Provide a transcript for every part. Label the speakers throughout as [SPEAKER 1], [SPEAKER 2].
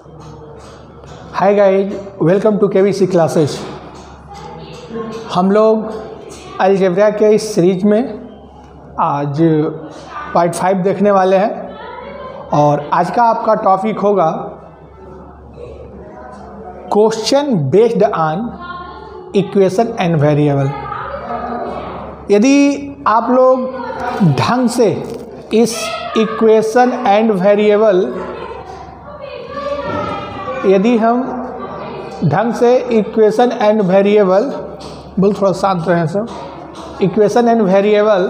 [SPEAKER 1] Hi guys, welcome to KVC classes. हम लोग algebra के इस सीरीज में आज पार्ट 5 देखने वाले हैं और आज का आपका टॉपिक होगा question based on equation and variable. यदि आप लोग ढंग से इस equation and variable equation and variable बोल, थोड़ा शांत रहें सर। इक्वेशन एंड वेरिएबल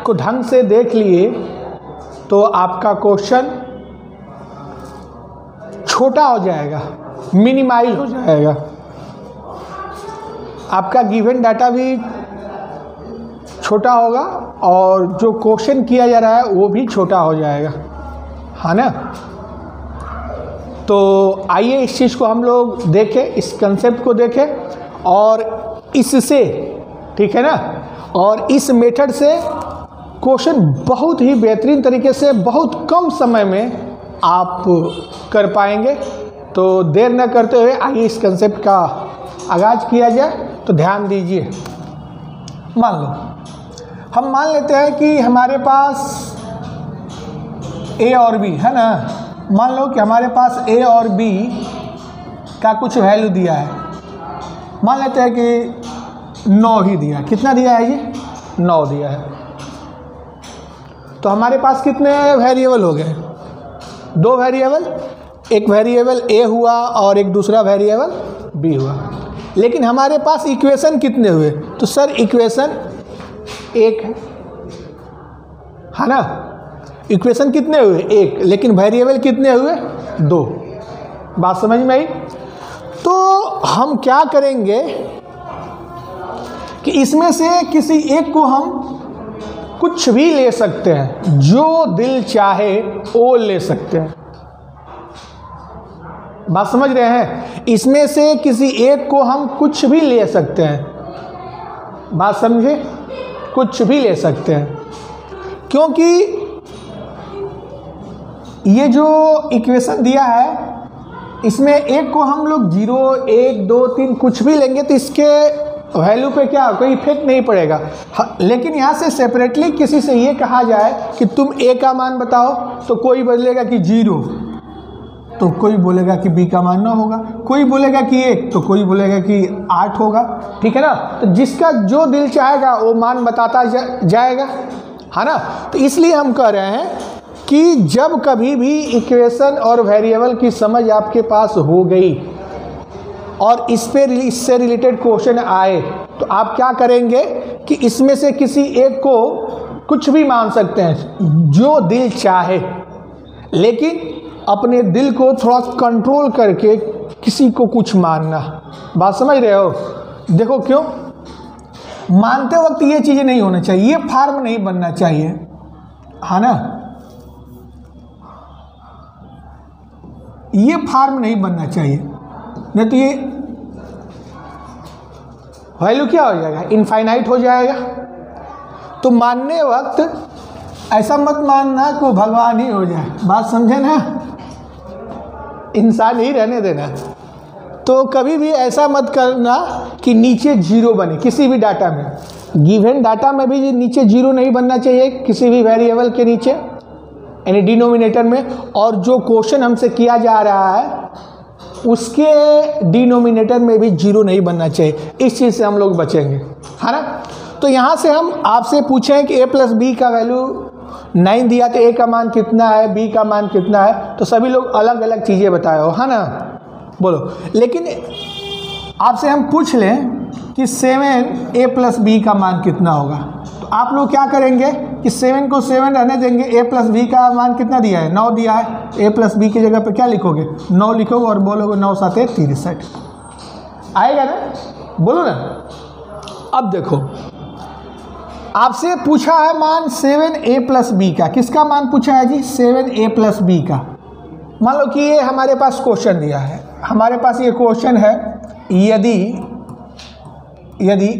[SPEAKER 1] को ढंग से देख लिए तो आपका क्वेश्चन छोटा हो जाएगा, मिनिमाइज हो जाएगा। आपका गिवन डाटा भी छोटा होगा और जो क्वेश्चन किया जा रहा है वो भी छोटा हो जाएगा, है ना। तो आइए इस चीज़ को हम लोग देखें, इस कंसेप्ट को देखें और इससे, ठीक है ना, और इस मेथड से क्वेश्चन बहुत ही बेहतरीन तरीके से बहुत कम समय में आप कर पाएंगे। तो देर न करते हुए आइए इस कंसेप्ट का आगाज़ किया जाए। तो ध्यान दीजिए, हम मान लेते हैं कि हमारे पास ए और बी है ना। मान लो कि हमारे पास ए और बी का कुछ वैल्यू दिया है। मान लेते हैं कि 9 ही दिया। कितना दिया है ये? 9 दिया है। तो हमारे पास कितने वेरिएबल हो गए? 2 वेरिएबल, एक वेरिएबल ए हुआ और एक दूसरा वेरिएबल बी हुआ। लेकिन हमारे पास इक्वेशन कितने हुए? तो सर इक्वेशन एक है ना। इक्वेशन कितने हुए? एक। लेकिन वेरिएबल कितने हुए? 2। बात समझ में आई? तो हम क्या करेंगे कि इसमें से किसी एक को हम कुछ भी ले सकते हैं, जो दिल चाहे वो ले सकते हैं। बात समझ रहे हैं? इसमें से किसी एक को हम कुछ भी ले सकते हैं। बात समझे? कुछ भी ले सकते हैं, क्योंकि ये जो इक्वेशन दिया है इसमें एक को हम लोग 0, 1, 2, 3 कुछ भी लेंगे तो इसके वैल्यू पे क्या कोई इफेक्ट नहीं पड़ेगा। लेकिन यहाँ से सेपरेटली किसी से ये कहा जाए कि तुम ए का मान बताओ, तो कोई बोलेगा कि 0, तो कोई बोलेगा कि बी का मान 9 होगा, कोई बोलेगा कि 1, तो कोई बोलेगा कि 8 होगा। ठीक है ना। तो जिसका जो दिल चाहेगा वो मान बताता जाएगा, है ना। तो इसलिए हम कह रहे हैं कि जब कभी भी इक्वेशन और वेरिएबल की समझ आपके पास हो गई और इससे रिलेटेड क्वेश्चन आए तो आप क्या करेंगे कि इसमें से किसी एक को कुछ भी मान सकते हैं, जो दिल चाहे। लेकिन अपने दिल को थोड़ा कंट्रोल करके किसी को कुछ मानना। बात समझ रहे हो? देखो क्यों मानते वक्त ये चीज़ें नहीं होना चाहिए, ये फार्म नहीं बनना चाहिए, है ना। ये फार्म नहीं बनना चाहिए, नहीं तो ये वैल्यू क्या हो जाएगा? इनफाइनाइट हो जाएगा। तो मानने वक्त ऐसा मत मानना कि वो भगवान ही हो जाए। बात समझे ना, इंसान ही रहने देना। तो कभी भी ऐसा मत करना कि नीचे 0 बने किसी भी डाटा में। गिवन डाटा में भी नीचे 0 नहीं बनना चाहिए किसी भी वेरिएबल के नीचे, यानी डिनोमिनेटर में। और जो क्वेश्चन हमसे किया जा रहा है उसके डिनोमिनेटर में भी 0 नहीं बनना चाहिए। इस चीज़ से हम लोग बचेंगे, है ना। तो यहाँ से हम आपसे पूछें कि a + b का वैल्यू 9 दिया तो a का मान कितना है, b का मान कितना है, तो सभी लोग अलग अलग चीज़ें बताए हो, है ना। बोलो। लेकिन आपसे हम पूछ लें कि 7a + b का मान कितना होगा, तो आप लोग क्या करेंगे कि 7 को 7 रहने देंगे। a + b का मान कितना दिया है? 9 दिया है। a + b की जगह पे क्या लिखोगे? 9 लिखोगे और बोलोगे 9 × 7 = 63। आएगा ना? बोलो ना। अब देखो, आपसे पूछा है मान 7a + b का। किसका मान पूछा है जी? 7a + b का। मान लो कि ये हमारे पास क्वेश्चन दिया है। हमारे पास ये क्वेश्चन है, यदि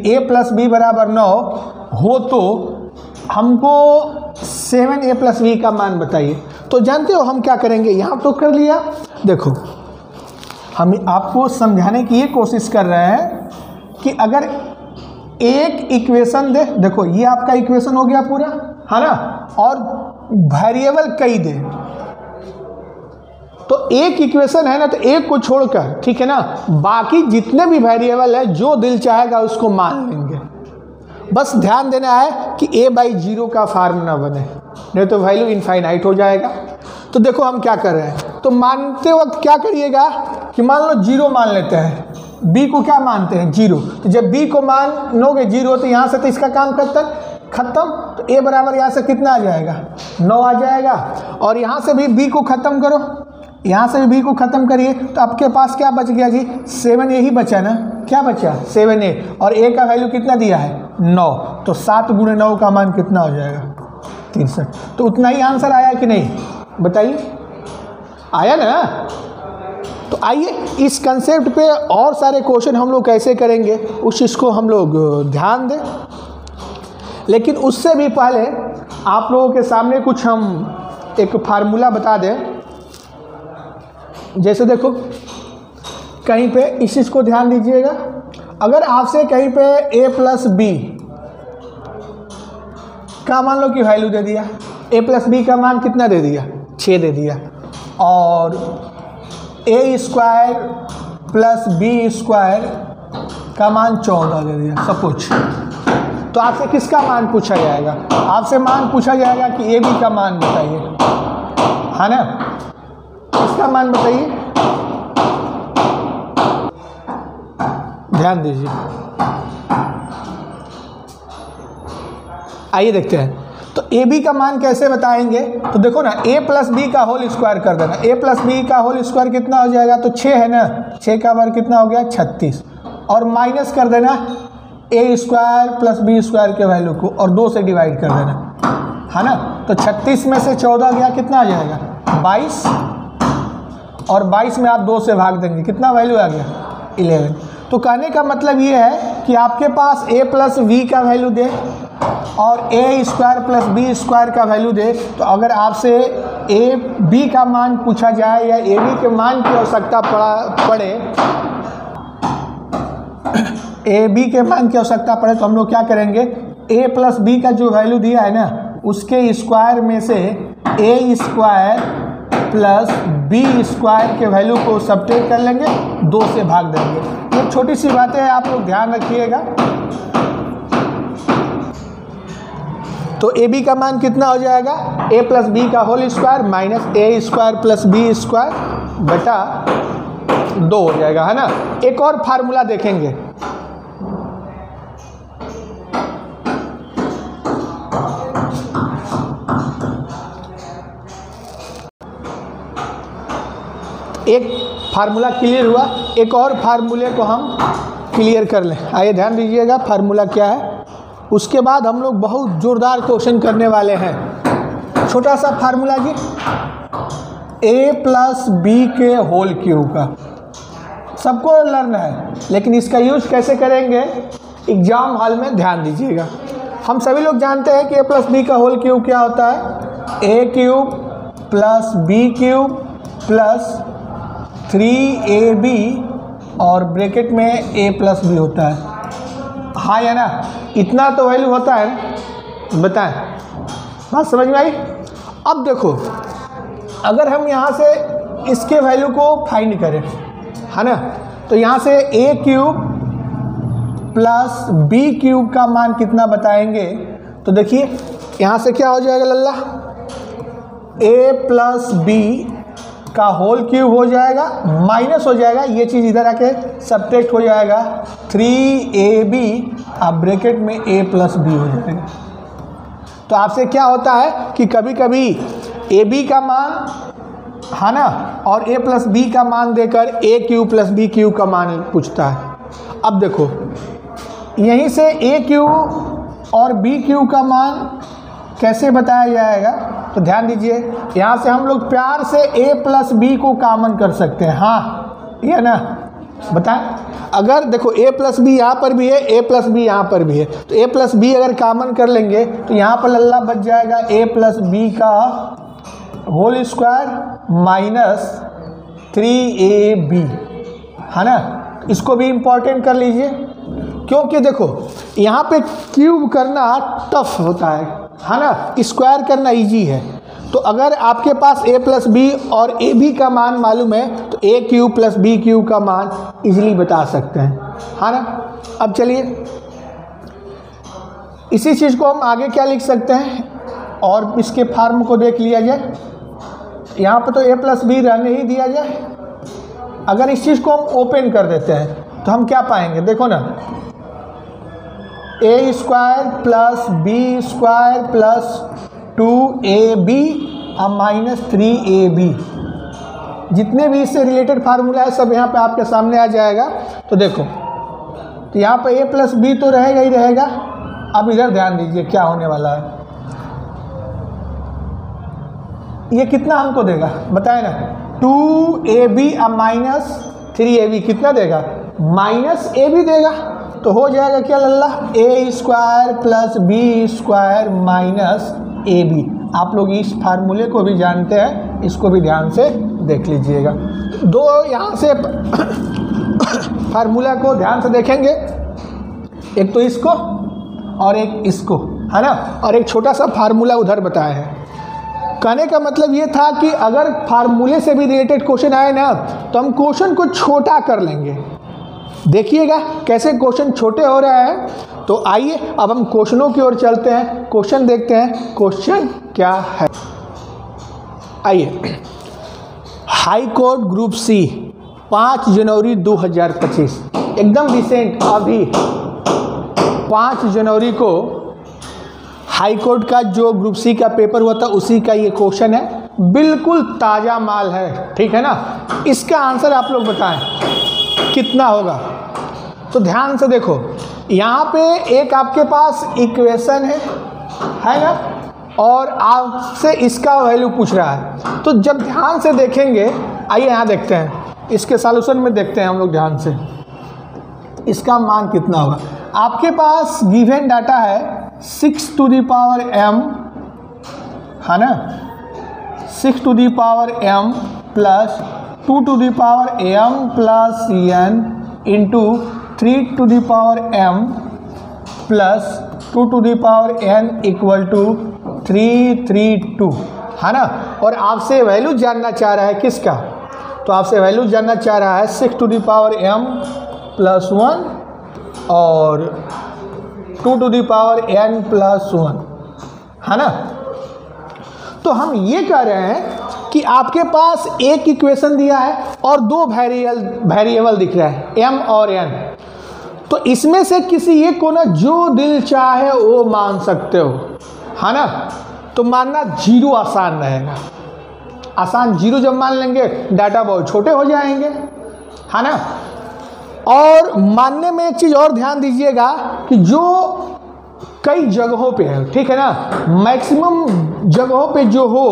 [SPEAKER 1] a + b = 9 हो तो हमको 7a + b का मान बताइए। तो जानते हो हम क्या करेंगे, यहाँ तो कर लिया। देखो हम आपको समझाने की ये कोशिश कर रहे हैं कि अगर एक इक्वेशन दे, देखो ये आपका इक्वेशन हो गया पूरा, है ना, और वेरिएबल कई दे, तो एक इक्वेशन है ना, तो एक को छोड़कर, ठीक है ना, बाकी जितने भी वेरिएबल है जो दिल चाहेगा उसको मान लेंगे। बस ध्यान देना है कि a/0 का फार्मूला बने, नहीं तो वैल्यू इनफाइनाइट हो जाएगा। तो देखो हम क्या कर रहे हैं, तो मानते वक्त क्या करिएगा कि मान लो 0 मान लेते हैं, b को क्या मानते हैं 0, तो जब b को मानोगे 0 तो यहाँ से तो इसका काम खत्म, तो a बराबर यहाँ से कितना आ जाएगा 9 आ जाएगा, और यहाँ से भी b को ख़त्म करो, यहाँ से भी b को ख़त्म करिए, तो आपके पास क्या बच गया जी 7a ही बचा ना, क्या बचा 7a, और a का वैल्यू कितना दिया है 9, तो 7 × 9 का मान कितना हो जाएगा 63। तो उतना ही आंसर आया कि नहीं, बताइए आया ना। तो आइए इस कंसेप्ट पे और सारे क्वेश्चन हम लोग कैसे करेंगे उस चीज़ को हम लोग ध्यान दें, लेकिन उससे भी पहले आप लोगों के सामने कुछ हम एक फार्मूला बता दें। जैसे देखो कहीं पे इस चीज़ को ध्यान दीजिएगा, अगर आपसे कहीं पे a+b का मान लो कि वैल्यू दे दिया, a+b का मान कितना दे दिया 6 दे दिया, और a² + b² का मान 14 दे दिया सपोज, तो आपसे किसका मान पूछा जाएगा, आपसे मान पूछा जाएगा कि ab का मान बताइए, है ना, इसका मान बताइए, ध्यान दीजिए। आइए देखते हैं, तो ab का मान कैसे बताएंगे, तो देखो ना a+b का होल स्क्वायर कर देना, a+b का होल स्क्वायर कितना हो जाएगा, तो 6 है ना, 6 का वर्ग कितना हो गया 36, और माइनस कर देना a² + b² के वैल्यू को, और 2 से डिवाइड कर देना, है ना, तो 36 में से 14 गया कितना आ जाएगा 22, और 22 में आप 2 से भाग देंगे कितना वैल्यू आ गया 11। तो कहने का मतलब ये है कि आपके पास a+v का वैल्यू दे और a² + b² का वैल्यू दे, तो अगर आपसे ab का मान पूछा जाए या ab के मान की आवश्यकता पड़े ab के मान की आवश्यकता पड़े, तो हम लोग क्या करेंगे, a + b का जो वैल्यू दिया है ना उसके स्क्वायर में से a² + b² के वैल्यू को सब्ट्रैक्ट कर लेंगे, 2 से भाग देंगे। ये छोटी सी बातें हैं, आप लोग ध्यान रखिएगा। तो ab का मान कितना हो जाएगा, a + b का whole square minus a² + b² बटा 2 हो जाएगा, है ना। एक और फार्मूला देखेंगे, एक फार्मूला क्लियर हुआ, एक और फार्मूले को हम क्लियर कर लें। आइए ध्यान दीजिएगा फार्मूला क्या है, उसके बाद हम लोग बहुत ज़ोरदार क्वेश्चन करने वाले हैं। छोटा सा फार्मूला जी, a + b के होल क्यूब का सबको लर्न है, लेकिन इसका यूज कैसे करेंगे एग्जाम हॉल में ध्यान दीजिएगा। हम सभी लोग जानते हैं कि a + b का होल क्यूब क्या होता है, a³ + b³ + 3ab और ब्रैकेट में a + b होता है, हाँ या ना, इतना तो वैल्यू होता है, बताएं बात समझ में आई। अब देखो अगर हम यहाँ से इसके वैल्यू को फाइंड करें, है ना, तो यहाँ से a³ + b³ का मान कितना बताएंगे, तो देखिए यहाँ से क्या हो जाएगा लल्ला, a + b का होल क्यूब हो जाएगा, माइनस हो जाएगा, ये चीज़ इधर आके सब्ट्रैक्ट हो जाएगा, 3ab अब ब्रैकेट में a + b हो जाएगा। तो आपसे क्या होता है कि कभी कभी ab का मान, है ना, और a + b का मान देकर a³ + b³ का मान पूछता है। अब देखो यहीं से a³ और b³ का मान कैसे बताया जाएगा, तो ध्यान दीजिए, यहाँ से हम लोग प्यार से a + b को कॉमन कर सकते हैं, हाँ या ना, बताएं। अगर देखो a + b यहाँ पर भी है, a + b यहाँ पर भी है, तो a + b अगर कॉमन कर लेंगे तो यहाँ पर लल्ला बच जाएगा a + b का होल स्क्वायर माइनस 3ab, है ना। इसको भी इम्पोर्टेंट कर लीजिए, क्योंकि देखो यहाँ पे क्यूब करना टफ होता है ना, स्क्वायर करना इजी है। तो अगर आपके पास a प्लस बी और ए बी का मान मालूम है तो a cube plus B cube का मान इजीली बता सकते हैं, है ना। अब चलिए इसी चीज़ को हम आगे क्या लिख सकते हैं, और इसके फार्म को देख लिया जाए। यहाँ पर तो a प्लस बी रहने ही दिया जाए। अगर इस चीज़ को हम ओपन कर देते हैं तो हम क्या पाएंगे, देखो ना, a square plus B square plus 2ab minus 3ab, जितने भी इससे रिलेटेड फार्मूला है सब यहाँ पे आपके सामने आ जाएगा। तो देखो, तो यहाँ पे a प्लस बी तो रहेगा ही रहेगा। अब इधर ध्यान दीजिए क्या होने वाला है, ये कितना हमको देगा बताए ना, 2ab माइनस 3ab कितना देगा, माइनस ab देगा। तो हो जाएगा क्या लल्ला, a square plus B square minus ab। आप लोग इस फार्मूले को भी जानते हैं, इसको भी ध्यान से देख लीजिएगा। दो यहाँ से फार्मूला को ध्यान से देखेंगे, एक तो इसको और एक इसको, है ना, और एक छोटा सा फार्मूला उधर बताया है। कहने का मतलब ये था कि अगर फार्मूले से भी रिलेटेड क्वेश्चन आए ना तो हम क्वेश्चन को छोटा कर लेंगे। देखिएगा कैसे क्वेश्चन छोटे हो रहे हैं। तो आइए अब हम क्वेश्चनों की ओर चलते हैं, क्वेश्चन देखते हैं क्वेश्चन क्या है। आइए, हाई कोर्ट ग्रुप सी 5 जनवरी 2025, एकदम रिसेंट, अभी 5 जनवरी को हाई कोर्ट का जो ग्रुप सी का पेपर हुआ था उसी का ये क्वेश्चन है, बिल्कुल ताज़ा माल है, ठीक है ना। इसका आंसर आप लोग बताएं कितना होगा। तो ध्यान से देखो, यहाँ पे एक आपके पास इक्वेशन है ना, और आपसे इसका वैल्यू पूछ रहा है। तो जब ध्यान से देखेंगे, आइए यहाँ देखते हैं, इसके सॉल्यूशन में देखते हैं हम लोग ध्यान से, इसका मान कितना होगा। आपके पास गिवन डाटा है 6 टू दी पावर m, है ना, 6 to the power m plus 2 to the power m plus n into 3 to the power m plus 2 to the power n equal to 332, है ना। और आपसे वैल्यू जानना चाह रहा है किसका, तो आपसे वैल्यू जानना चाह रहा है 6 to the power m plus 1 और 2 to the power n plus 1, है ना। तो हम ये कह रहे हैं कि आपके पास एक इक्वेशन दिया है और दो वेरिएबल दिख रहा है m और n। तो इसमें से किसी एक को ना जो दिल चाहे वो मान सकते हो, है ना। तो मानना जीरो आसान रहेगा, आसान जीरो जब मान लेंगे डाटा बहुत छोटे हो जाएंगे, है ना। और मानने में एक चीज़ और ध्यान दीजिएगा कि जो कई जगहों पे है, ठीक है ना, मैक्सिमम जगहों पे जो हो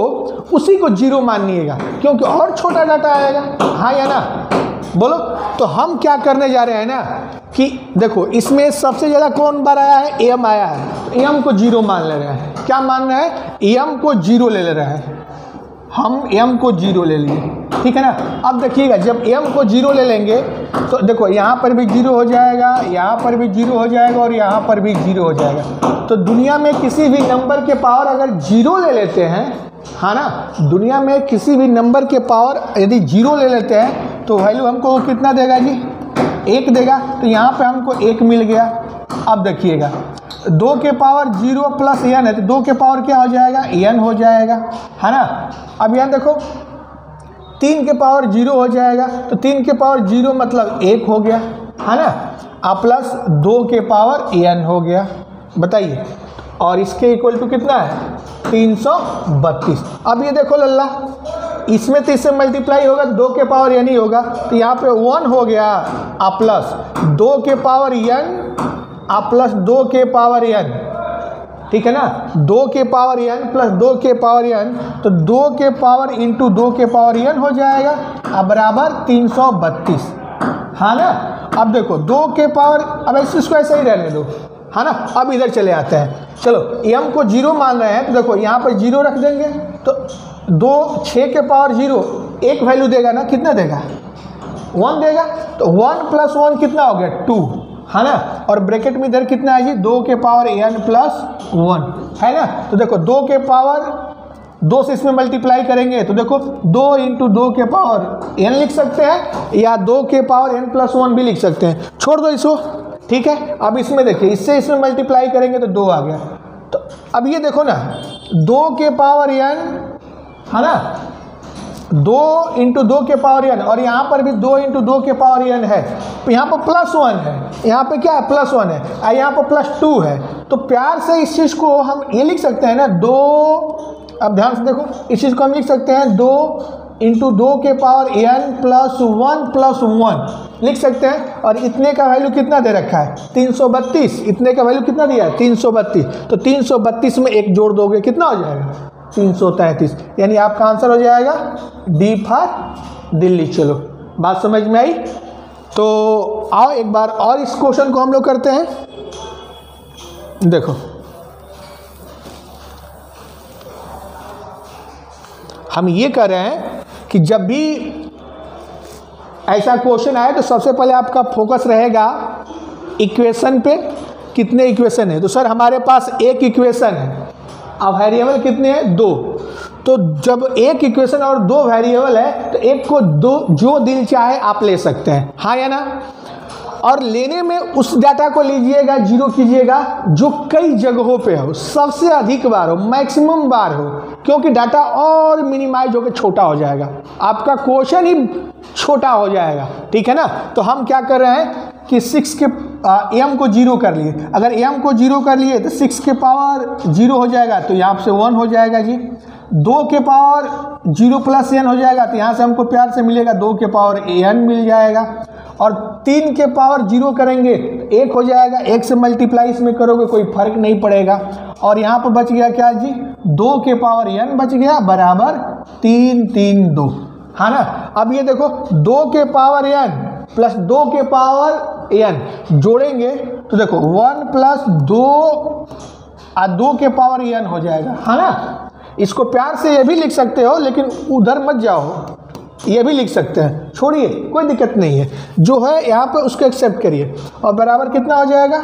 [SPEAKER 1] उसी को जीरो मानिएगा, क्योंकि और छोटा डाटा आएगा, हाँ या ना, बोलो। तो हम क्या करने जा रहे हैं ना कि देखो इसमें सबसे ज़्यादा कौन बार आया है, एम आया है, तो एम को जीरो मान ले रहे हैं। क्या मान रहे हैं, एम को जीरो ले रहे हैं, हम m को जीरो ले लिए, ठीक है ना। अब देखिएगा जब m को जीरो ले लेंगे तो देखो यहाँ पर भी जीरो हो जाएगा, यहाँ पर भी जीरो हो जाएगा और यहाँ पर भी जीरो हो जाएगा। तो दुनिया में किसी भी नंबर के पावर अगर जीरो ले लेते हैं, है ना, दुनिया में किसी भी नंबर के पावर यदि जीरो ले लेते हैं तो वैल्यू हमको कितना देगा जी, 1 देगा। तो यहाँ पर हमको 1 मिल गया। अब देखिएगा 2 के पावर 0 प्लस n है, तो 2 के पावर क्या हो जाएगा, n हो जाएगा, है ना। अब यहाँ देखो 3 के पावर 0 हो जाएगा, तो 3 के पावर 0 मतलब 1 हो गया, है ना, प्लस 2 के पावर n हो गया। बताइए, और इसके इक्वल टू कितना है, 332। अब ये देखो लल्ला, इसमें तो इससे मल्टीप्लाई होगा, 2 के पावर n ही होगा, तो यहाँ पे 1 हो गया, प्लस 2 के पावर n प्लस 2 के पावर n, ठीक है ना, 2 के पावर n प्लस 2 के पावर n, तो 2 के पावर इंटू 2 के पावर n हो जाएगा, अब बराबर 332, है ना। अब देखो 2 के पावर, अब इसको ऐसे ही रहने दो, है ना। अब इधर चले आते हैं, चलो m को जीरो मान रहे हैं, तो देखो यहाँ पर जीरो रख देंगे, तो 6 के पावर 0 एक वैल्यू देगा ना, कितना देगा 1 देगा, तो 1 + 1 कितना हो गया 2, है ना। और ब्रैकेट में इधर कितना है जी 2 के पावर n + 1 है ना। तो देखो 2 के पावर 2 से इसमें मल्टीप्लाई करेंगे तो देखो 2 × 2 के पावर n लिख सकते हैं, या 2 के पावर n + 1 भी लिख सकते हैं, छोड़ दो इसको, ठीक है। अब इसमें देखिए इससे इसमें मल्टीप्लाई करेंगे तो 2 आ गया। तो अब ये देखो ना 2 के पावर n है ना, 2 × 2 के पावर n, और यहाँ पर भी 2 × 2 के पावर n है, तो यहाँ पर +1 है, यहाँ पे क्या है +1 है, और यहाँ पर +2 है। तो प्यार से इस चीज़ को हम ये लिख सकते हैं ना 2, अब ध्यान से देखो इस चीज़ को हम लिख सकते हैं 2 × 2 के पावर n + 1 लिख सकते हैं। और इतने का वैल्यू कितना दे रखा है 332, इतने का वैल्यू कितना दिया है 332, तो 332 में 1 जोड़ दोगे कितना हो जाएगा 333, यानी आपका आंसर हो जाएगा D फॉर दिल्ली। चलो बात समझ में आई। तो आओ एक बार और इस क्वेश्चन को हम लोग करते हैं। देखो हम ये कर रहे हैं कि जब भी ऐसा क्वेश्चन आए तो सबसे पहले आपका फोकस रहेगा इक्वेशन पे, कितने इक्वेशन है। तो सर हमारे पास एक इक्वेशन है, अब वेरिएबल कितने हैं 2, तो जब एक इक्वेशन और 2 वेरिएबल है तो एक को 2 जो दिल चाहे आप ले सकते हैं, हाँ या ना। और लेने में उस डाटा को लीजिएगा, जीरो कीजिएगा जो कई जगहों पे हो, सबसे अधिक बार हो, मैक्सिमम बार हो, क्योंकि डाटा और मिनिमाइज होकर छोटा हो जाएगा, आपका क्वेश्चन ही छोटा हो जाएगा, ठीक है ना। तो हम क्या कर रहे हैं कि 6 के m को 0 कर लिए, अगर m को 0 कर लिए तो 6 के पावर 0 हो जाएगा, तो यहाँ से 1 हो जाएगा जी। 2 के पावर 0 + n हो जाएगा, तो यहाँ से हमको प्यार से मिलेगा 2 के पावर n मिल जाएगा। और 3 के पावर 0 करेंगे 1 हो जाएगा, 1 से मल्टीप्लाई इसमें करोगे कोई फर्क नहीं पड़ेगा। और यहाँ पर बच गया क्या जी 2 के पावर n बच गया बराबर 3 3 2, है ना। अब ये देखो 2 के पावर n + 2 के पावर n जोड़ेंगे तो देखो 1 + 2 और 2 के पावर n हो जाएगा, है ना। इसको प्यार से ये भी लिख सकते हो, लेकिन उधर मत जाओ, ये भी लिख सकते हैं, छोड़िए कोई दिक्कत नहीं है, जो है यहाँ पे उसको एक्सेप्ट करिए। और बराबर कितना हो जाएगा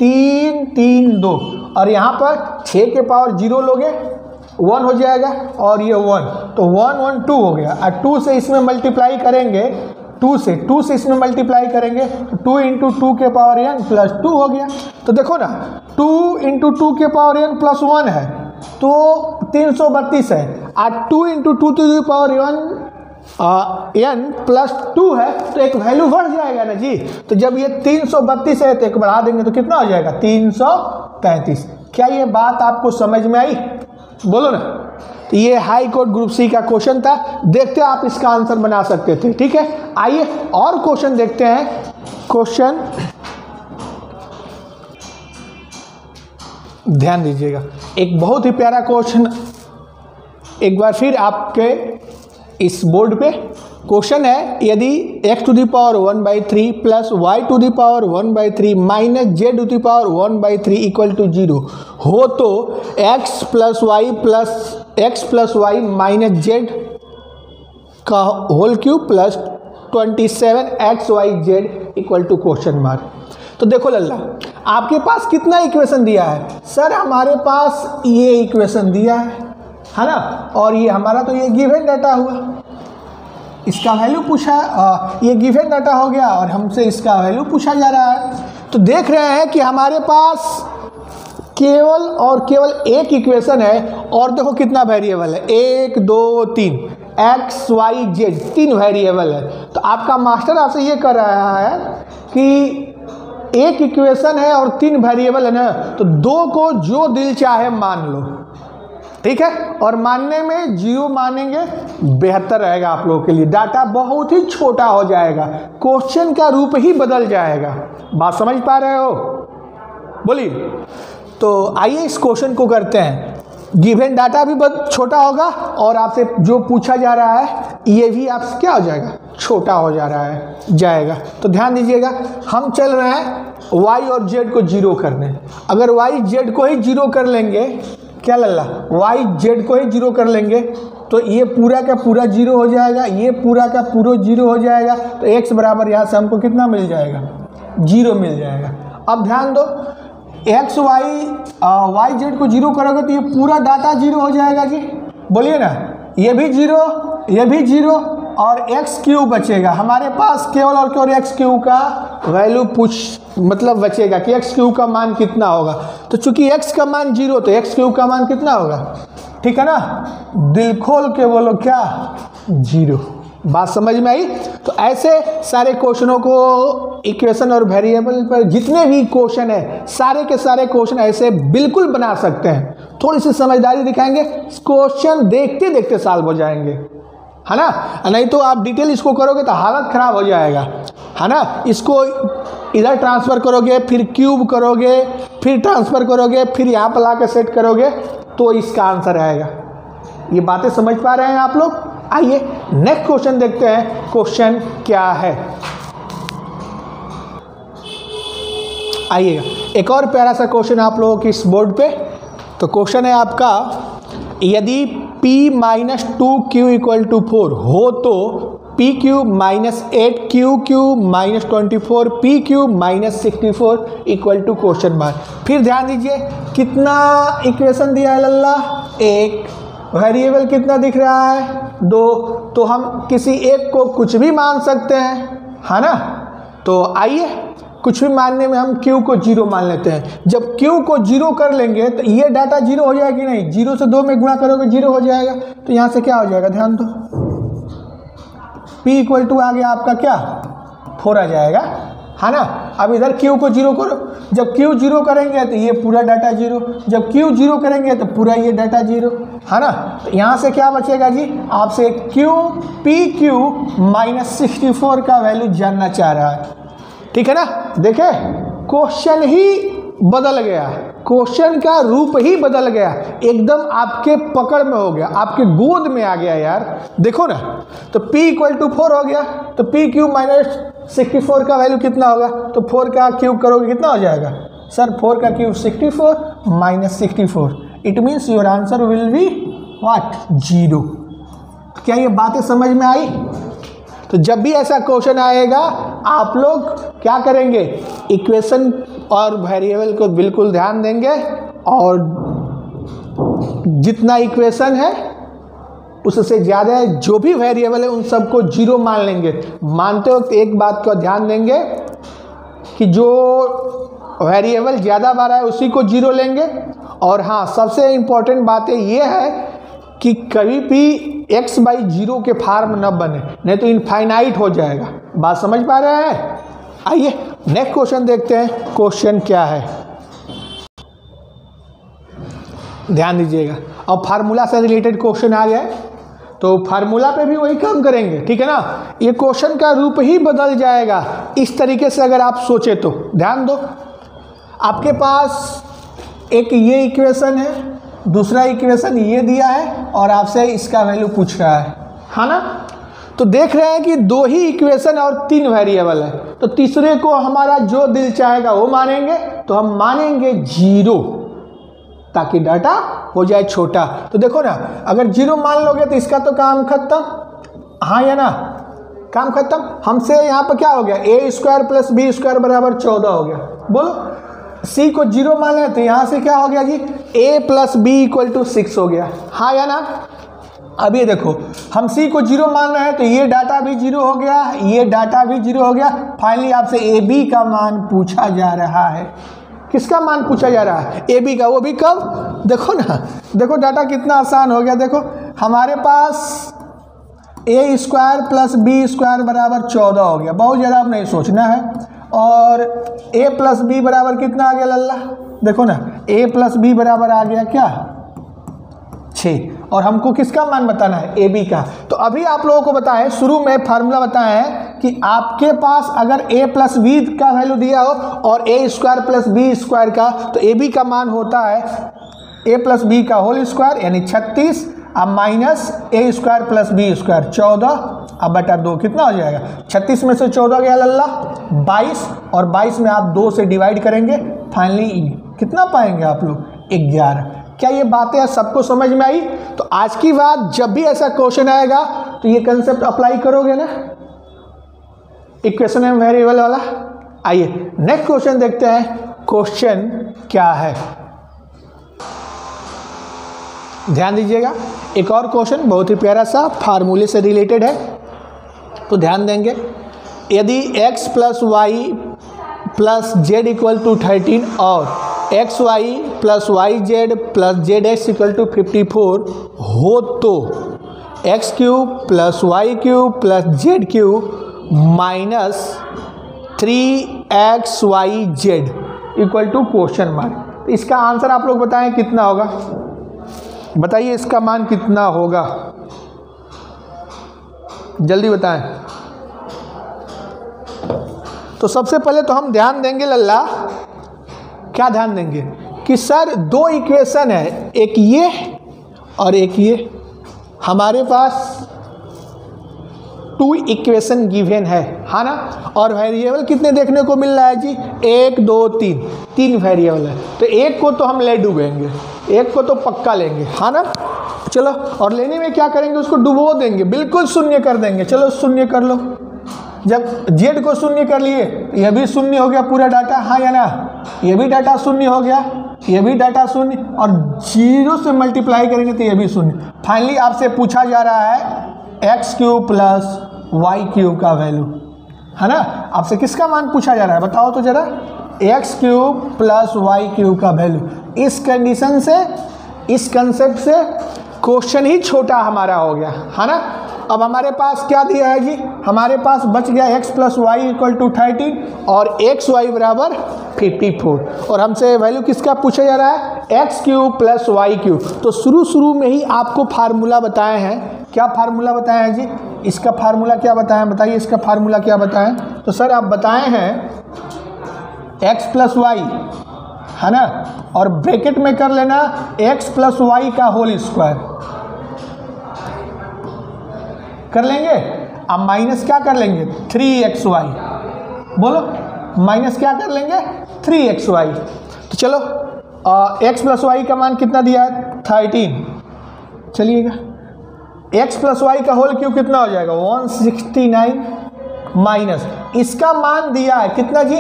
[SPEAKER 1] 3 3 2, और यहाँ पर 6 के पावर 0 लोगे 1 हो जाएगा, और ये 1, तो 1 1 2 हो गया। और 2 से इसमें मल्टीप्लाई करेंगे, 2 से इसमें मल्टीप्लाई करेंगे, 2 × 2 के पावर n + 2 हो गया। तो देखो ना 2 × 2 के पावर n + 1 है तो 332 है, और 2 × 2 to the power n + 2 है तो एक वैल्यू बढ़ जाएगा ना जी। तो जब ये 332 है तो एक बढ़ा देंगे तो कितना हो जाएगा 333। क्या ये बात आपको समझ में आई, बोलो ना। तो ये हाई कोर्ट ग्रुप सी का क्वेश्चन था, देखते आप इसका आंसर बना सकते थे, ठीक है। आइए और क्वेश्चन देखते हैं। क्वेश्चन ध्यान दीजिएगा, एक बहुत ही प्यारा क्वेश्चन एक बार फिर आपके इस बोर्ड पे क्वेश्चन है, यदि x⁴ + y⁴ - z⁴ -1/3 0 हो तो x + y - z का होल क्यूब + 27xyz तो देखो लल्ला आपके पास कितना इक्वेशन दिया है, सर हमारे पास ये इक्वेशन दिया है ना, और ये हमारा तो ये गिवन डाटा हुआ, इसका वैल्यू पूछा, ये गिवन डाटा हो गया और हमसे इसका वैल्यू पूछा जा रहा है। तो देख रहे हैं कि हमारे पास केवल और केवल एक इक्वेशन है, और देखो कितना वेरिएबल है 1 2 3 x y z 3 वेरिएबल है। तो आपका मास्टर आपसे ये कर रहा है कि एक इक्वेशन है और 3 वेरिएबल है ना, तो 2 को जो दिल चाहे मान लो, ठीक है। और मानने में 0 मानेंगे बेहतर रहेगा आप लोगों के लिए, डाटा बहुत ही छोटा हो जाएगा, क्वेश्चन का रूप ही बदल जाएगा। बात समझ पा रहे हो, बोलिए। तो आइए इस क्वेश्चन को करते हैं। गिवन डाटा भी बहुत छोटा होगा और आपसे जो पूछा जा रहा है ये भी आपसे क्या हो जाएगा, छोटा हो जा रहा है जाएगा। तो ध्यान दीजिएगा, हम चल रहे हैं y और z को 0 करने। अगर y z को ही 0 कर लेंगे क्या लल्ला, वाई जेड को ही जीरो कर लेंगे तो ये पूरा का पूरा जीरो हो जाएगा, ये पूरा का पूरा जीरो हो जाएगा। तो एक्स बराबर यहाँ से हमको कितना मिल जाएगा, जीरो मिल जाएगा। अब ध्यान दो, एक्स वाई जेड को जीरो करोगे तो ये पूरा डाटा जीरो हो जाएगा जी, बोलिए ना, ये भी जीरो, ये भी जीरो, और एक्स क्यू बचेगा हमारे पास, केवल और केवल एक्स क्यू का वैल्यू मतलब बचेगा कि एक्स क्यू का मान कितना होगा। तो चूंकि एक्स का मान जीरो तो एक्स क्यू का मान कितना होगा, ठीक है ना, दिल खोल के बोलो क्या, जीरो। बात समझ में आई। तो ऐसे सारे क्वेश्चनों को, इक्वेशन और वेरिएबल पर जितने भी क्वेश्चन है सारे के सारे क्वेश्चन ऐसे बिल्कुल बना सकते हैं। थोड़ी सी समझदारी दिखाएंगे, क्वेश्चन देखते देखते सॉल्व हो जाएंगे, है ना। नहीं तो आप डिटेल इसको करोगे तो हालत खराब हो जाएगा, है ना। इसको इधर ट्रांसफ़र करोगे, फिर क्यूब करोगे, फिर ट्रांसफ़र करोगे, फिर यहाँ पर ला के सेट करोगे तो इसका आंसर आएगा। ये बातें समझ पा रहे हैं आप लोग। आइए नेक्स्ट क्वेश्चन देखते हैं, क्वेश्चन क्या है। आइएगा, एक और प्यारा सा क्वेश्चन आप लोगों की इस बोर्ड पे। तो क्वेश्चन है आपका, यदि p minus 2q equal to 4 हो तो P Q minus 8q minus 24 P Q minus 64 equal to question mark. फिर ध्यान दीजिए कितना इक्वेशन दिया है लल्ला, एक, वेरिएबल कितना दिख रहा है, 2। तो हम किसी एक को कुछ भी मान सकते हैं, है ना। तो आइए कुछ भी मानने में हम q को 0 मान लेते हैं। जब q को 0 कर लेंगे तो ये डाटा 0 हो जाएगा कि नहीं, 0 से 2 में गुणा करोगे 0 हो जाएगा। तो यहाँ से क्या हो जाएगा, ध्यान दो, p इक्वल टू आ गया आपका क्या, 4 आ जाएगा, है ना। अब इधर q को 0 करो, जब q 0 करेंगे तो ये पूरा डाटा 0, जब q 0 करेंगे तो पूरा ये डाटा 0, है ना। तो यहाँ से क्या बचेगा जी, आपसे पी क्यू माइनस 64 का वैल्यू जानना चाह रहा है, ठीक है ना। देखे क्वेश्चन ही बदल गया, क्वेश्चन का रूप ही बदल गया, एकदम आपके पकड़ में हो गया, आपके गोद में आ गया यार। देखो ना, तो p इक्वल टू 4 हो गया, तो पी क्यू माइनस 64 का वैल्यू कितना होगा, तो 4 का क्यूब करोगे कितना हो जाएगा सर, 4 का cube 64 minus 64, it means your answer will be what, 0। क्या ये बातें समझ में आई। तो जब भी ऐसा क्वेश्चन आएगा आप लोग क्या करेंगे, इक्वेशन और वेरिएबल को बिल्कुल ध्यान देंगे, और जितना इक्वेशन है उससे ज़्यादा जो भी वेरिएबल है उन सबको 0 मान लेंगे। मानते वक्त एक बात का ध्यान देंगे कि जो वेरिएबल ज़्यादा बार है उसी को 0 लेंगे। और हाँ, सबसे इम्पोर्टेंट बातें ये है कि कभी भी x बाई 0 के फॉर्म न बने, नहीं तो इनफाइनाइट हो जाएगा। बात समझ पा रहे हैं। आइए नेक्स्ट क्वेश्चन देखते हैं, क्वेश्चन क्या है, ध्यान दीजिएगा। अब फार्मूला से रिलेटेड क्वेश्चन आ गया, तो फार्मूला पे भी वही काम करेंगे, ठीक है ना। ये क्वेश्चन का रूप ही बदल जाएगा इस तरीके से अगर आप सोचे तो। ध्यान दो, आपके पास एक ये इक्वेशन है, दूसरा इक्वेशन ये दिया है, और आपसे इसका वैल्यू पूछ रहा है ना। तो देख रहे हैं कि 2 ही इक्वेशन और 3 वेरिएबल है, तो तीसरे को हमारा जो दिल चाहेगा वो मानेंगे, तो हम मानेंगे 0 ताकि डाटा हो जाए छोटा। तो देखो ना, अगर 0 मान लोगे तो इसका तो काम खत्म, हाँ या ना, काम खत्म। हमसे यहाँ पर क्या हो गया, a square plus B square बराबर 14 हो गया। बोलो, c को 0 मान लें तो यहाँ से क्या हो गया जी, a plus B equal to 6 हो गया, हाँ या ना। अब ये देखो, हम c को 0 मान रहे हैं तो ये डाटा भी 0 हो गया, ये डाटा भी 0 हो गया। फाइनली आपसे ए बी का मान पूछा जा रहा है। किसका मान पूछा जा रहा है, ए बी का, वो भी कब, देखो ना, देखो डाटा कितना आसान हो गया। देखो हमारे पास a square plus B square बराबर 14 हो गया, बहुत ज़्यादा अब नहीं सोचना है। और a प्लस बी बराबर कितना आ गया लल्ला, देखो ना, a प्लस बी बराबर आ गया क्या, 6। और हमको किसका मान बताना है, ए बी का। तो अभी आप लोगों को बताएं, शुरू में फार्मूला बताएं कि आपके पास अगर a प्लस बी का वैल्यू दिया हो और a square plus B square का, तो ए बी का मान होता है a प्लस बी का होल स्क्वायर यानी 36, अब minus a square plus B square 14, अब बटा 2 कितना हो जाएगा, 36 में से 14 गया लल्ला 22, और 22 में आप 2 से डिवाइड करेंगे, फाइनली कितना पाएंगे आप लोग, 11। क्या ये बातें सबको समझ में आई? तो आज की बात, जब भी ऐसा क्वेश्चन आएगा तो ये कंसेप्ट अप्लाई करोगे ना, इक्वेशन एंड वेरिएबल वाला। आइए नेक्स्ट क्वेश्चन देखते हैं, क्वेश्चन क्या है। ध्यान दीजिएगा, एक और क्वेश्चन बहुत ही प्यारा सा फार्मूले से रिलेटेड है, तो ध्यान देंगे। यदि x plus Y plus Z equal to 13 और X Y plus Y Z plus Z X equal to 54 हो तो X cube plus Y cube plus Z cube minus 3xyz equal to question mark. इसका answer आप लोग बताएं कितना होगा, बताइए इसका मान कितना होगा, जल्दी बताएं। तो सबसे पहले तो हम ध्यान देंगे लल्ला, क्या ध्यान देंगे कि सर दो इक्वेशन है, एक ये और एक ये, हमारे पास 2 इक्वेशन गिवन है ना, और वेरिएबल कितने देखने को मिल रहा है जी, 1 2 3 वेरिएबल है। तो एक को तो हम ले डूबेंगे, एक को तो पक्का लेंगे, है ना। चलो, और लेने में क्या करेंगे, उसको डुबो देंगे, बिल्कुल शून्य कर देंगे। चलो शून्य कर लो, जब जेड को शून्य कर लिए, यह भी शून्य हो गया पूरा डाटा, हाँ या ना, ये भी डाटा शून्य हो गया, ये भी डाटा शून्य, और 0 से मल्टीप्लाई करेंगे तो ये भी शून्य। फाइनली आपसे पूछा जा रहा है X cube plus Y cube का वैल्यू, है ना। आपसे किसका मान पूछा जा रहा है, बताओ तो जरा, X cube plus Y cube का वैल्यू। इस कंडीशन से, इस कंसेप्ट से क्वेश्चन ही छोटा हमारा हो गया, है ना। अब हमारे पास क्या दिया है जी, हमारे पास बच गया x plus Y equal to 13 और एक्स वाई बराबर 54, और हमसे वैल्यू किसका पूछा जा रहा है, X cube plus Y cube. तो शुरू में ही आपको फार्मूला बताए हैं, क्या फार्मूला बताए हैं जी, इसका फार्मूला क्या बताएं, बताइए इसका फार्मूला क्या बताएं। तो सर आप बताए हैं x प्लस वाई, है ना, और ब्रैकेट में कर लेना x प्लस वाई का होल स्क्वायर कर लेंगे, अब माइनस क्या कर लेंगे 3xy, बोलो माइनस क्या कर लेंगे 3xy। तो चलो x प्लस वाई का मान कितना दिया है 13, चलिएगा x प्लस वाई का होल क्यूब कितना हो जाएगा 169 माइनस इसका मान दिया है कितना जी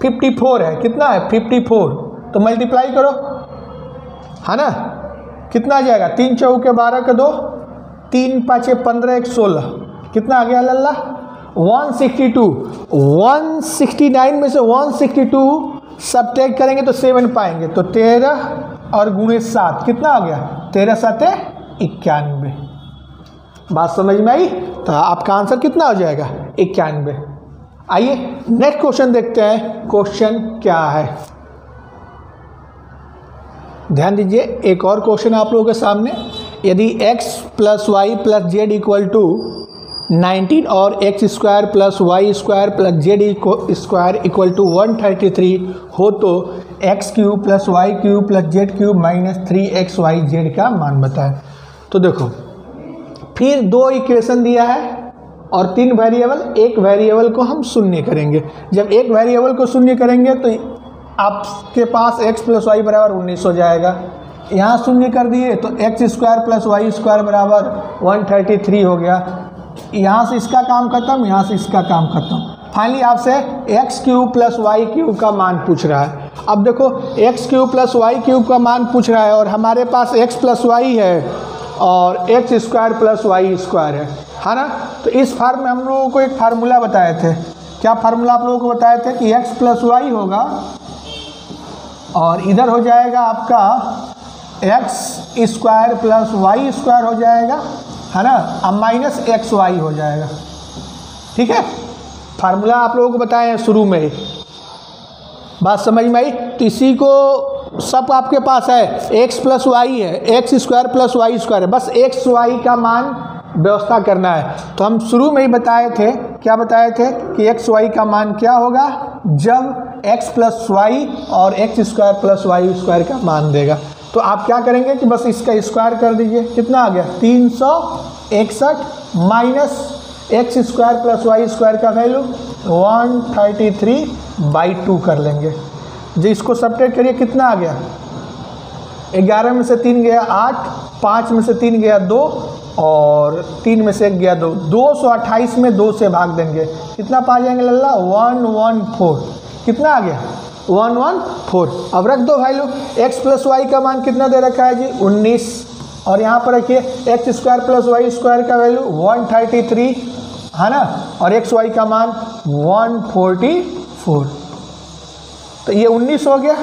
[SPEAKER 1] 54 है, कितना है 54, तो मल्टीप्लाई करो, है ना, कितना आ जाएगा 3 चौके 12 के 2, 3 5 15 1 16, कितना आ गया लल्ला 162। 169 में से 162 सब्ट्रैक्ट करेंगे तो 7 पाएंगे, तो 13 और गुणे 7 कितना आ गया 13 7 91। बात समझ में आई, तो आपका आंसर कितना हो जाएगा 91। आइए नेक्स्ट क्वेश्चन देखते हैं, क्वेश्चन क्या है, ध्यान दीजिए। एक और क्वेश्चन आप लोगों के सामने, यदि x plus Y plus Z equal to 19 और X square plus Y square plus Z square equal to 133 हो तो X cube plus Y cube plus Z cube minus 3xyz का मान बताएं। तो देखो फिर 2 इक्वेशन दिया है और 3 वेरिएबल, एक वेरिएबल को हम शून्य करेंगे। जब एक वेरिएबल को शून्य करेंगे तो आपके पास x प्लस वाई बराबर 19 हो जाएगा, यहाँ शून्य कर दिए तो X square plus Y square बराबर 133 हो गया, यहाँ से इसका काम खत्म, यहाँ से इसका काम खत्म। फाइनली आपसे X cube plus Y cube का मान पूछ रहा है। अब देखो X cube plus Y cube का मान पूछ रहा है और हमारे पास एक्स प्लस वाई है और X square plus Y square है ना। तो इस फार्म में हम लोगों को एक फार्मूला बताए थे, क्या फार्मूला आप लोगों को बताए थे कि एक्स प्लस वाई होगा और इधर हो जाएगा आपका X square plus Y square हो जाएगा, है ना, अब माइनस एक्स वाई हो जाएगा। ठीक है, फार्मूला आप लोगों को बताए हैं शुरू में ही, बात समझ में आई। तो इसी को सब आपके पास है, एक्स प्लस वाई है, X square plus Y square है, बस एक्स वाई का मान व्यवस्था करना है। तो हम शुरू में ही बताए थे, क्या बताए थे कि एक्स वाई का मान क्या होगा जब एक्स प्लस वाई और X square plus Y square का मान देगा। तो आप क्या करेंगे कि बस इसका स्क्वायर कर दीजिए, कितना आ गया 361 minus X square plus Y square का वैल्यू 133/2 कर लेंगे। जो इसको सब्ट्रैक्ट करिए कितना आ गया 11 में से 3 गया 8, 5 में से 3 गया 2 और 3 में से 1 गया 2। 228 में 2 से भाग देंगे, कितना पा जाएंगे लल्ला? 114। कितना आ गया? 114। अब रख दो वैल्यू। x प्लस वाई का मान कितना दे रखा है जी? 19। और यहाँ पर रखिए X square plus Y square का वैल्यू 133 है ना, और एक्स वाई का मान 144। तो ये 19 हो गया,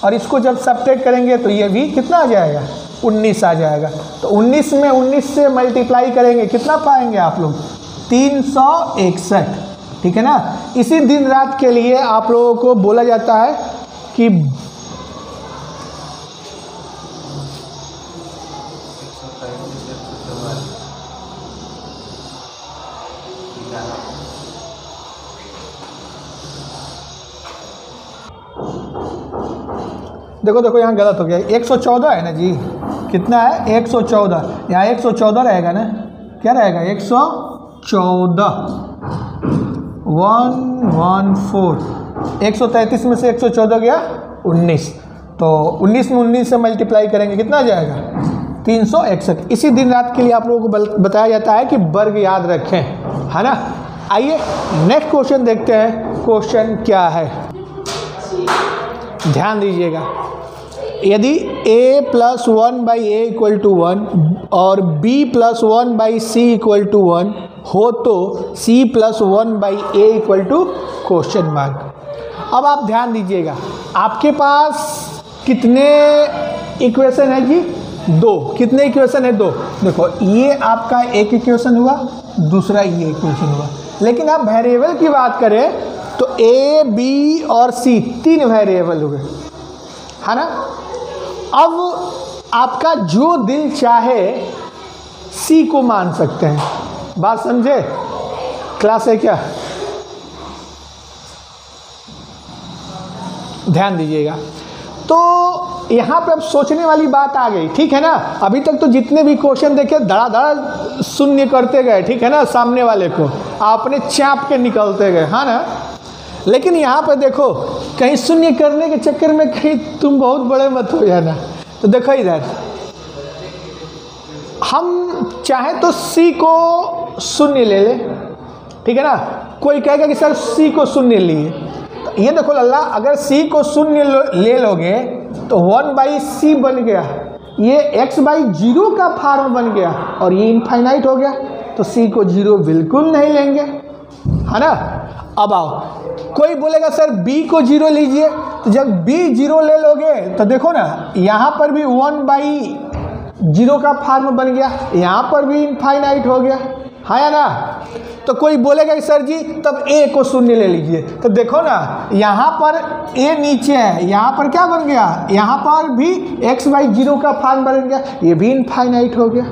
[SPEAKER 1] और इसको जब सब्ट्रैक्ट करेंगे तो ये भी कितना आ जाएगा? 19 आ जाएगा। तो 19 में 19 से मल्टीप्लाई करेंगे, कितना पाएंगे आप लोग? 361। ठीक है ना। इसी दिन रात के लिए आप लोगों को बोला जाता है कि देखो देखो यहाँ गलत हो गया, 114 है ना जी, कितना है? 114। यहाँ 114 रहेगा ना, क्या रहेगा? 114 114। 133 में से 114 गया 19, तो 19 में 19 से मल्टीप्लाई करेंगे, कितना आ जाएगा? 361। इसी दिन रात के लिए आप लोगों को बताया जाता है कि वर्ग याद रखें, है ना। आइए नेक्स्ट क्वेश्चन देखते हैं। क्वेश्चन क्या है, ध्यान दीजिएगा। यदि a प्लस 1/a=1 और b प्लस 1/c=1 हो तो c plus 1/a question mark. अब आप ध्यान दीजिएगा, आपके पास कितने इक्वेशन है जी? 2। कितने इक्वेशन है? 2। देखो ये आपका एक इक्वेशन हुआ, दूसरा ये इक्वेशन हुआ। लेकिन आप वेरिएबल की बात करें तो a, b और c 3 वेरिएबल हुए, है ना। अब आपका जो दिल चाहे c को मान सकते हैं। बात समझे? क्लास है क्या? ध्यान दीजिएगा। तो यहाँ पे अब सोचने वाली बात आ गई, ठीक है ना। अभी तक तो जितने भी क्वेश्चन देखे धड़ाधड़ शून्य करते गए, ठीक है ना, सामने वाले को आपने चाप के निकलते गए, है ना। लेकिन यहाँ पर देखो, कहीं शून्य करने के चक्कर में कहीं तुम बहुत बड़े मत हो जाना। तो देखो इधर, हम चाहे तो c को शून्य ले ले, ठीक है ना। कोई कहेगा कि सर c को शून्य लिए, तो ये देखो लल्ला, अगर c को शून्य ले लोगे तो 1/c बन गया, ये x/0 का फॉर्म बन गया, और ये इनफाइनाइट हो गया। तो c को 0 बिल्कुल नहीं लेंगे, है ना। अब आओ, कोई बोलेगा सर b को 0 लीजिए, तो जब b 0 ले लोगे तो देखो ना, यहाँ पर भी 1/0 का फॉर्म बन गया, यहाँ पर भी इनफाइनाइट हो गया, है या ना। तो कोई बोलेगा कि सर जी तब a को शून्य ले लीजिए, तो देखो ना, यहाँ पर a नीचे है, यहाँ पर क्या बन गया? यहाँ पर भी x/0 का फॉर्म बन गया, ये भी इनफाइनाइट हो गया,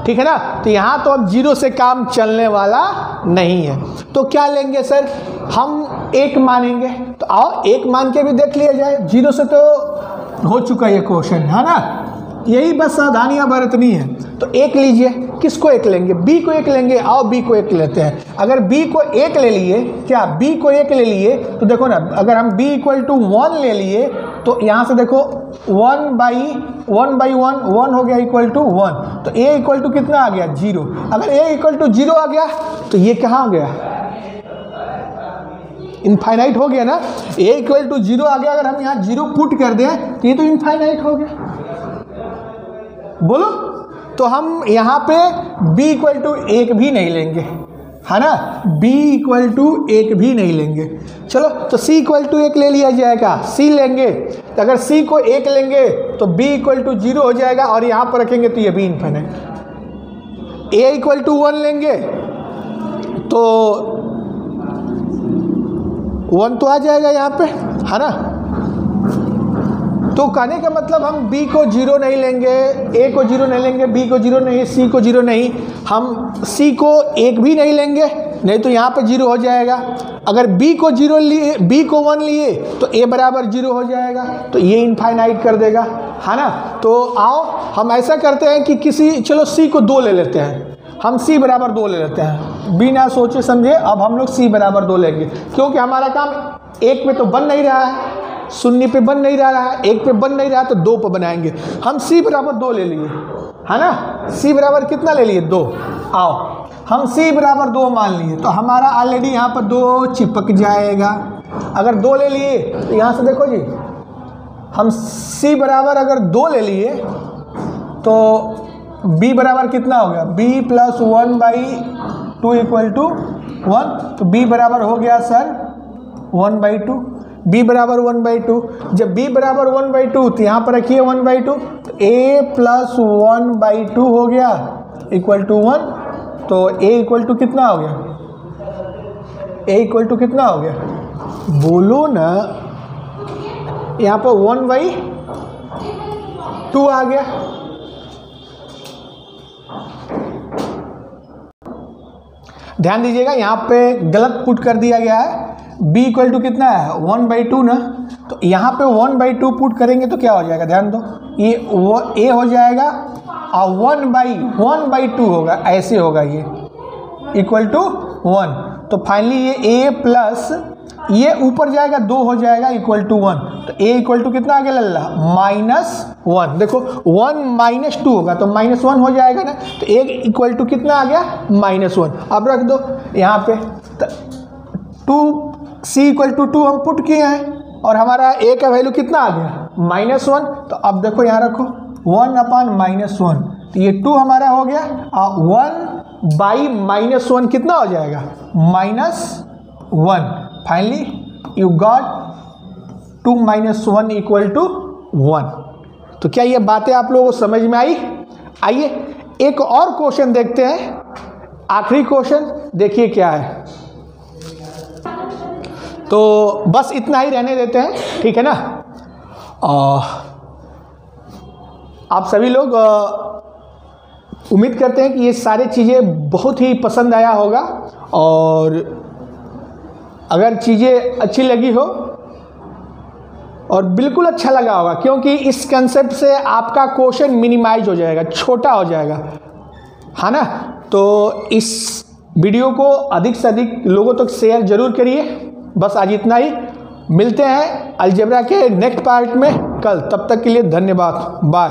[SPEAKER 1] ठीक है ना। तो यहाँ तो अब 0 से काम चलने वाला नहीं है। तो क्या लेंगे सर? हम 1 मानेंगे। तो आओ 1 मान के भी देख लिया जाए, 0 से तो हो चुका ये क्वेश्चन, है ना। यही बस सावधानियां बरतनी है। तो 1 लीजिए, किसको 1 लेंगे? b को 1 लेंगे। आओ b को 1 लेते हैं। अगर b को 1 ले लिए, क्या b को 1 ले लिए तो देखो ना, अगर हम b = 1 ले लिए तो यहाँ से देखो 1/1 1 हो गया = 1, तो a = कितना आ गया? 0। अगर a = 0 आ गया तो ये कहाँ हो गया? इनफाइनाइट हो गया ना। a = 0 आ गया, अगर हम यहाँ 0 पुट कर दें तो ये तो इनफाइनाइट हो गया, बोलो। तो हम यहाँ पे b = 1 भी नहीं लेंगे, है ना। b = 1 भी नहीं लेंगे। चलो, तो c = 1 ले लिया जाएगा, c लेंगे। तो अगर c को 1 लेंगे तो b = 0 हो जाएगा, और यहाँ पर रखेंगे तो ये भी इनफाइनाइट। a = 1 लेंगे तो 1 तो आ जाएगा यहाँ पे, है ना। तो कहने का मतलब हम b को 0 नहीं लेंगे, a को 0 नहीं लेंगे, b को 0 नहीं, c को 0 नहीं, हम c को 1 भी नहीं लेंगे, नहीं तो यहाँ पे 0 हो जाएगा। अगर b को 0 लिए, b को 1 लिए तो a = 0 हो जाएगा, तो ये इनफाइनाइट कर देगा, है ना। तो आओ हम ऐसा करते हैं कि चलो c को 2 ले लेते हैं, हम c = 2 ले लेते हैं, बिना सोचे समझे। अब हम लोग c = 2 लेंगे, क्योंकि हमारा काम 1 में तो बन नहीं रहा शून्य पे बन नहीं रहा है, 1 पे बन नहीं रहा, तो 2 पे बनाएंगे। हम c बराबर 2 ले लिए, है ना, c बराबर कितना ले लिए 2। आओ हम c बराबर 2 मान लिए, तो हमारा ऑलरेडी यहाँ पर 2 चिपक जाएगा। अगर 2 ले लिए तो यहाँ से देखो जी, हम c बराबर अगर 2 ले लिए तो b बराबर कितना हो गया, b + 1/2 = 1, तो b बराबर हो गया सर 1/2, b बराबर 1/2। जब b बराबर 1/2 तो यहाँ पर रखिए 1/2, तो a + 1/2 हो गया = 1, तो a = कितना हो गया, a = कितना हो गया, बोलो ना, यहाँ पर 1/2 आ गया। ध्यान दीजिएगा यहाँ पे गलत पुट कर दिया गया है, b = कितना है 1/2 ना, तो यहाँ पे 1/2 पुट करेंगे तो क्या हो जाएगा, ध्यान दो, ये a हो जाएगा और 1/2 होगा, ऐसे होगा ये = 1, तो फाइनली ये a प्लस ये ऊपर जाएगा 2 हो जाएगा = 1, तो a = कितना आ गया लल्ला -1। देखो 1 - 2 होगा तो -1 हो जाएगा ना, तो a = कितना आ गया -1। अब रख दो यहाँ पे 2c = 2 हम पुट किए हैं और हमारा a का वैल्यू कितना आ गया -1, तो अब देखो यहाँ रखो 1/-1, तो ये 2 हमारा हो गया और 1/-1 कितना हो जाएगा -1। Finally you got 2 - 1 = 1। तो क्या ये बातें आप लोगों को समझ में आई? आइए एक और क्वेश्चन देखते हैं, आखिरी क्वेश्चन देखिए क्या है। तो बस इतना ही रहने देते हैं, ठीक है ना। आप सभी लोग उम्मीद करते हैं कि ये सारी चीज़ें बहुत ही पसंद आया होगा, और अगर चीज़ें अच्छी लगी हो और बिल्कुल अच्छा लगा होगा, क्योंकि इस कंसेप्ट से आपका क्वेश्चन मिनिमाइज हो जाएगा, छोटा हो जाएगा, है ना। तो इस वीडियो को अधिक से अधिक लोगों तक शेयर जरूर करिए। बस आज इतना ही, मिलते हैं अलजेब्रा के नेक्स्ट पार्ट में कल, तब तक के लिए धन्यवाद, बाय।